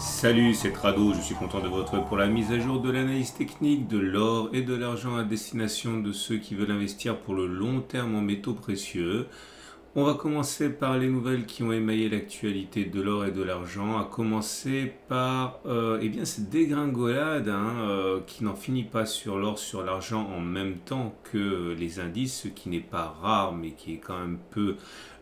Salut, c'est Trado, je suis content de vous retrouver pour la mise à jour de l'analyse technique de l'or et de l'argent à destination de ceux qui veulent investir pour le long terme en métaux précieux. On va commencer par les nouvelles qui ont émaillé l'actualité de l'or et de l'argent, à commencer par eh bien, cette dégringolade qui n'en finit pas sur l'or, sur l'argent en même temps que les indices, ce qui n'est pas rare mais qui est quand même peu,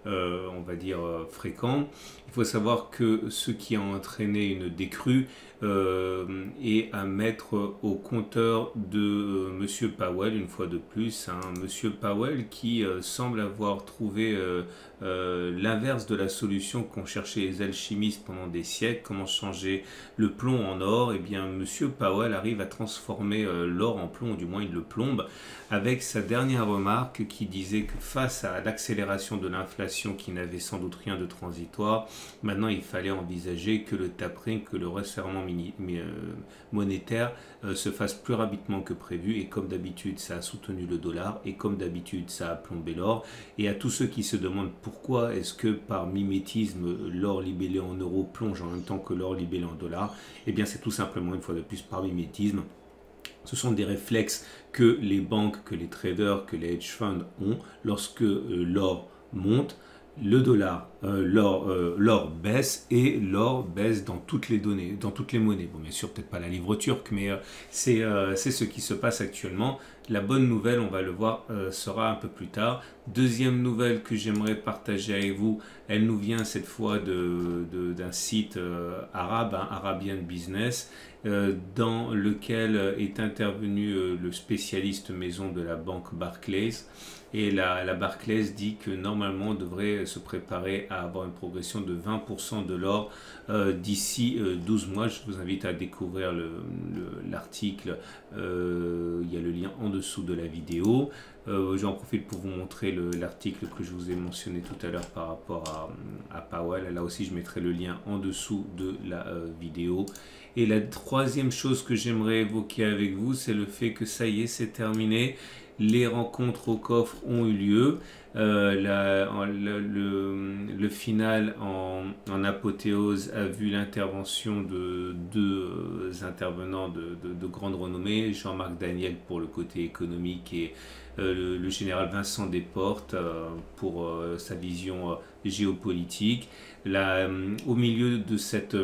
on va dire, fréquent. Il faut savoir que ce qui a entraîné une décrue est à mettre au compteur de Monsieur Powell, une fois de plus. Monsieur Powell qui semble avoir trouvé l'inverse de la solution qu'ont cherché les alchimistes pendant des siècles, comment changer le plomb en or. Et bien, Monsieur Powell arrive à transformer l'or en plomb, ou du moins il le plombe, avec sa dernière remarque qui disait que face à l'accélération de l'inflation qui n'avait sans doute rien de transitoire, maintenant il fallait envisager que le tapering, que le resserrement monétaire se fasse plus rapidement que prévu, et comme d'habitude ça a soutenu le dollar, et comme d'habitude ça a plombé l'or. Et à tous ceux qui se demandent pourquoi est-ce que par mimétisme l'or libellé en euros plonge en même temps que l'or libellé en dollars, eh bien c'est tout simplement, une fois de plus, par mimétisme. Ce sont des réflexes que les banques, que les traders, que les hedge funds ont lorsque l'or monte. Le dollar, l'or baisse, et l'or baisse dans toutes les données, dans toutes les monnaies. Bon, bien sûr, peut-être pas la livre turque, mais c'est ce qui se passe actuellement. La bonne nouvelle, on va le voir, sera un peu plus tard. Deuxième nouvelle que j'aimerais partager avec vous, elle nous vient cette fois d'un site arabe, Arabian Business, dans lequel est intervenu le spécialiste maison de la banque Barclays. Et la Barclays dit que normalement on devrait se préparer à avoir une progression de 20% de l'or d'ici 12 mois. Je vous invite à découvrir l'article, il y a le lien en dessous de la vidéo. J'en profite pour vous montrer l'article que je vous ai mentionné tout à l'heure par rapport à Powell. Là aussi je mettrai le lien en dessous de la vidéo. Et la troisième chose que j'aimerais évoquer avec vous, c'est le fait que ça y est, c'est terminé. Les rencontres au coffre ont eu lieu. Le final en apothéose a vu l'intervention de deux intervenants de grande renommée, Jean-Marc Daniel pour le côté économique et le général Vincent Desportes pour sa vision géopolitique. Au milieu de cette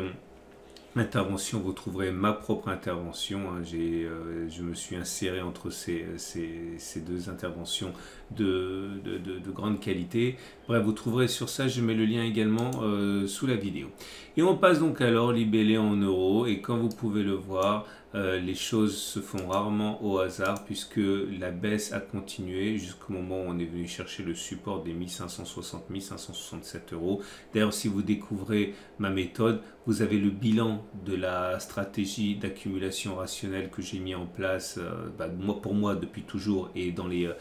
intervention, vous trouverez ma propre intervention. Je me suis inséré entre ces deux interventions de grande qualité. Bref, vous trouverez sur ça, je mets le lien également sous la vidéo. Et on passe donc à l'or libellé en euros, et comme vous pouvez le voir, les choses se font rarement au hasard, puisque la baisse a continué jusqu'au moment où on est venu chercher le support des 1560-1567 euros. D'ailleurs, si vous découvrez ma méthode, vous avez le bilan de la stratégie d'accumulation rationnelle que j'ai mis en place pour moi depuis toujours, et dans les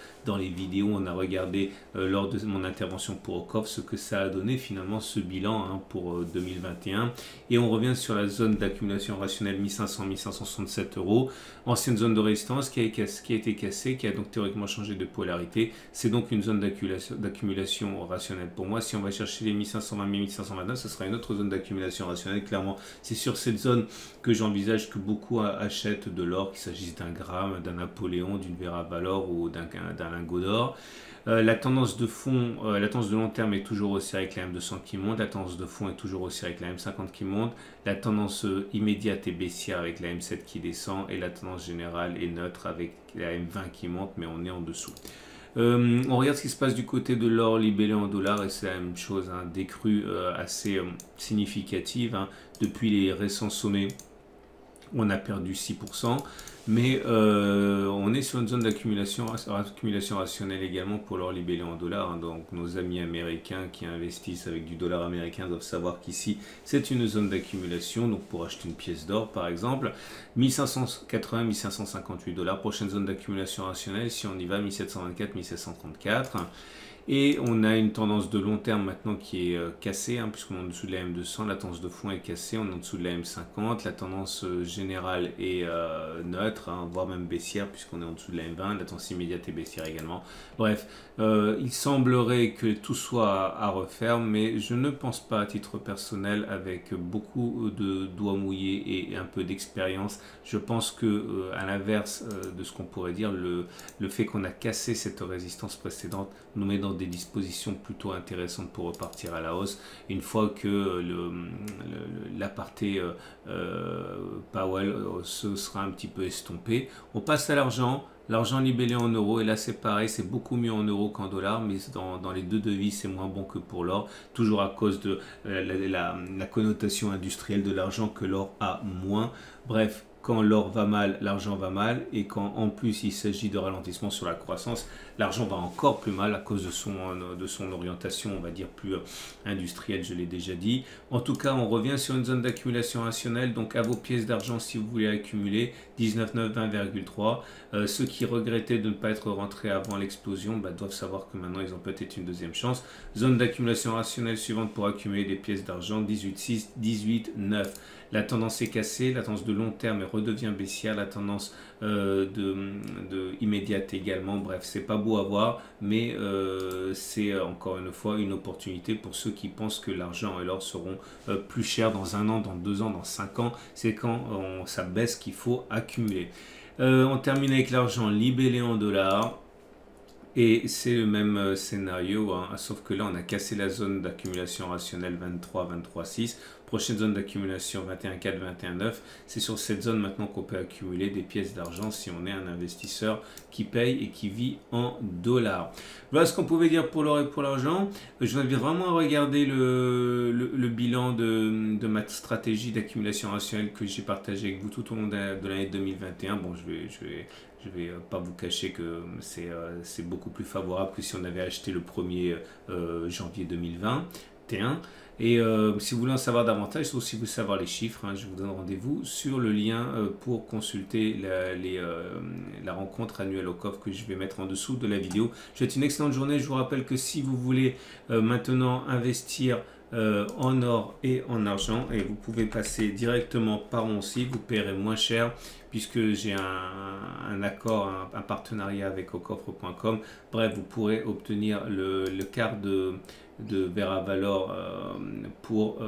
vidéos on a regardé lors de mon intervention pour Okov ce que ça a donné finalement, ce bilan pour 2021. Et on revient sur la zone d'accumulation rationnelle 1500-1567 euros, ancienne zone de résistance qui a été cassée, qui a donc théoriquement changé de polarité. C'est donc une zone d'accumulation rationnelle pour moi. Si on va chercher les 1520-1529, ce sera une autre zone d'accumulation rationnelle. Clairement, c'est sur cette zone que j'envisage que beaucoup achètent de l'or, qu'il s'agisse d'un gramme, d'un Napoléon, d'une Vera Valor ou d'un lingot d'or. La tendance de fond, la tendance de long terme est toujours haussière avec la M200 qui monte, la tendance de fond est toujours haussière avec la M50 qui monte, la tendance immédiate est baissière avec la M7 qui descend, et la tendance générale est neutre avec la M20 qui monte, mais on est en dessous. On regarde ce qui se passe du côté de l'or libellé en dollars, et c'est la même chose, décrue assez significative depuis les récents sommets. On a perdu 6%, mais on est sur une zone d'accumulation rationnelle également pour l'or libellé en dollars. Donc nos amis américains qui investissent avec du dollar américain doivent savoir qu'ici c'est une zone d'accumulation. Donc pour acheter une pièce d'or par exemple, 1580-1558 dollars, prochaine zone d'accumulation rationnelle, si on y va 1724-1734. Et on a une tendance de long terme maintenant qui est cassée, hein, puisqu'on est en dessous de la M200, la tendance de fond est cassée, on est en dessous de la M50, la tendance générale est neutre, hein, voire même baissière, puisqu'on est en dessous de la M20, la tendance immédiate est baissière également. Bref, il semblerait que tout soit à refaire, mais je ne pense pas à titre personnel, avec beaucoup de doigts mouillés et un peu d'expérience. Je pense que, à l'inverse de ce qu'on pourrait dire, le fait qu'on a cassé cette résistance précédente nous met dans des dispositions plutôt intéressantes pour repartir à la hausse une fois que l'aparté Powell se sera un petit peu estompé. On passe à l'argent. L'argent libellé en euros, et là c'est pareil, c'est beaucoup mieux en euros qu'en dollars, mais dans les deux devises c'est moins bon que pour l'or, toujours à cause de la connotation industrielle de l'argent que l'or a moins. Bref, quand l'or va mal, l'argent va mal, et quand en plus il s'agit de ralentissement sur la croissance, l'argent va encore plus mal à cause de son orientation, on va dire, plus industrielle, je l'ai déjà dit. En tout cas, on revient sur une zone d'accumulation rationnelle, donc à vos pièces d'argent si vous voulez accumuler, 19,920,3. Ceux qui regrettaient de ne pas être rentrés avant l'explosion doivent savoir que maintenant ils ont peut-être une deuxième chance. Zone d'accumulation rationnelle suivante pour accumuler des pièces d'argent, 18,6, 18,9. La tendance est cassée, la tendance de long terme redevient baissière, la tendance immédiate également. Bref, c'est pas beau à voir, mais c'est encore une fois une opportunité pour ceux qui pensent que l'argent et l'or seront plus chers dans 1 an, dans 2 ans, dans 5 ans. C'est quand ça baisse qu'il faut accumuler. On termine avec l'argent libellé en dollars. Et c'est le même scénario, hein, sauf que là on a cassé la zone d'accumulation rationnelle 23, 23,6. Prochaine zone d'accumulation 21,4, 21,9. C'est sur cette zone maintenant qu'on peut accumuler des pièces d'argent si on est un investisseur qui paye et qui vit en dollars. Voilà ce qu'on pouvait dire pour l'or et pour l'argent. Je vous invite vraiment à regarder le bilan de ma stratégie d'accumulation rationnelle que j'ai partagé avec vous tout au long de l'année 2021. Bon, je vais pas vous cacher que c'est beaucoup plus favorable que si on avait acheté le 1er janvier 2021. Et si vous voulez en savoir davantage, ou si vous voulez savoir les chiffres, hein, je vous donne rendez-vous sur le lien pour consulter la rencontre annuelle au coffre que je vais mettre en dessous de la vidéo. Je vous souhaite une excellente journée. Je vous rappelle que si vous voulez maintenant investir en or et en argent, et vous pouvez passer directement par mon site, vous paierez moins cher puisque j'ai un accord, un partenariat avec aucoffre.com. Bref, vous pourrez obtenir le quart de Vera Valor pour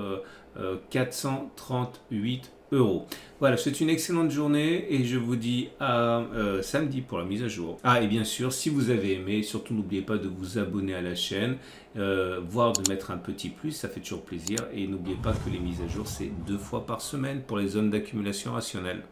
438 €. Voilà, c'est une excellente journée et je vous dis à samedi pour la mise à jour. Ah, et bien sûr, si vous avez aimé, surtout n'oubliez pas de vous abonner à la chaîne, voire de mettre un petit plus, ça fait toujours plaisir. Et n'oubliez pas que les mises à jour, c'est 2 fois par semaine pour les zones d'accumulation rationnelle.